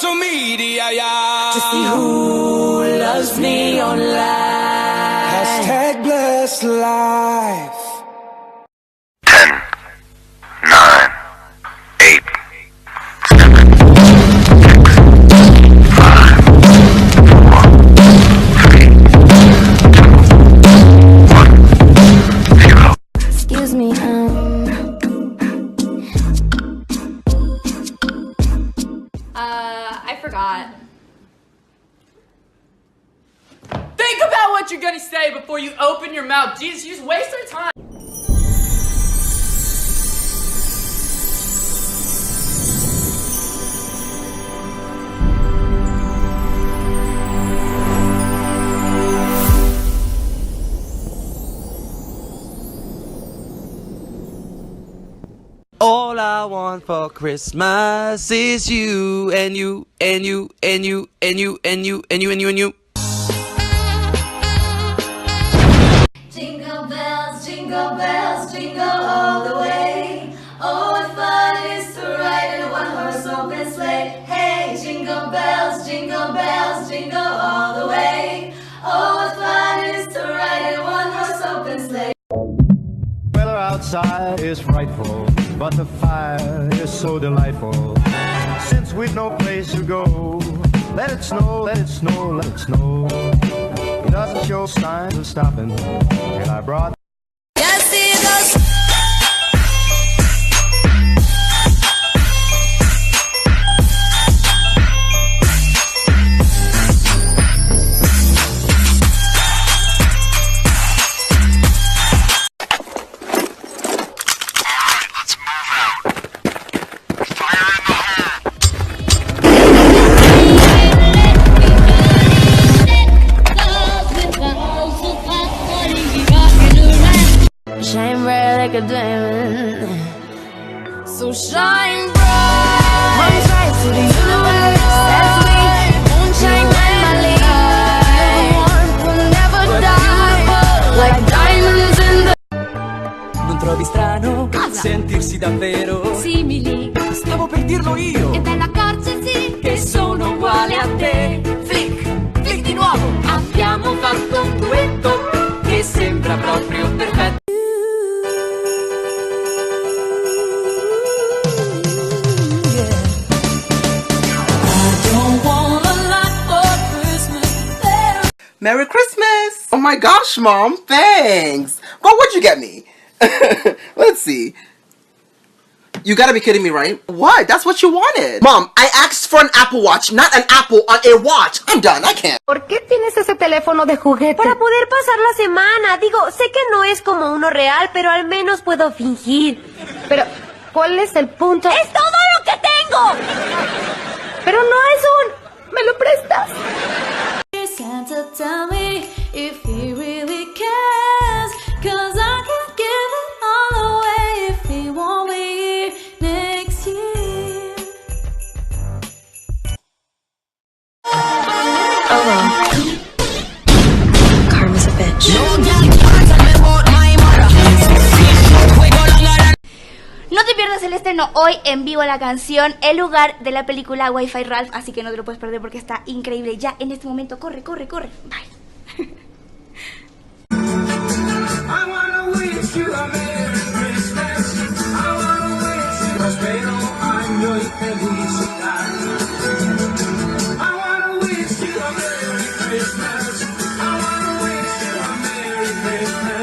social media, yeah. To see who loves me online. Hashtag blessed life. 10, 9, 8, 7, 6, 5, 4, 3, 2, 1, 0. Excuse me, I forgot. Think about what you're gonna say before you open your mouth. Jesus, you just waste our time. All I want for Christmas is you and you and you and you and you and you and you and you and you. jingle bells, jingle all the way. Oh, what fun it is to ride in a one-horse open sleigh. Hey, jingle bells, jingle all the way. Oh, what fun it is to ride in a one-horse open sleigh. Weather outside is frightful, but the fire is so delightful. Since we've no place to go, let it snow, let it snow, let it snow. It doesn't show signs of stopping, and I brought Shine bright like a diamond, so shine bright. One side to the universe, as we moonshine and my light. Warmth will never die, like diamonds in the. Non trovi strano sentirsi davvero Simili. Stavo per dirlo io È bello accorgersi che sono uguale a te. Flick, flick di nuovo. Abbiamo fatto un duetto che sembra proprio perfetto. Merry Christmas! Oh my gosh, Mom, thanks! But what'd you get me? Let's see. You gotta be kidding me, right? What? That's what you wanted. Mom, I asked for an Apple Watch, not an apple on a watch. I'm done, I can't. ¿Por qué tienes ese teléfono de juguete? Para poder pasar la semana. Digo, sé que no es como uno real, pero al menos puedo fingir. Pero, ¿cuál es el punto? ¡Es todo lo que tengo! Pero no es un... ¿Me lo prestas? Santa, tell me if he really cares, 'cause I can't give it all away if he won't be here next year. Oh well. Karma's a bitch. No te pierdas el estreno hoy en vivo la canción El Lugar de la película Wi-Fi Ralph, así que no te lo puedes perder porque está increíble ya en este momento. Corre, corre, corre. Bye. I wanna wish you a Merry Christmas. I wanna wish you prospero año y felicidad. I wanna wish you a Merry Christmas. I wanna wish you a Merry Christmas.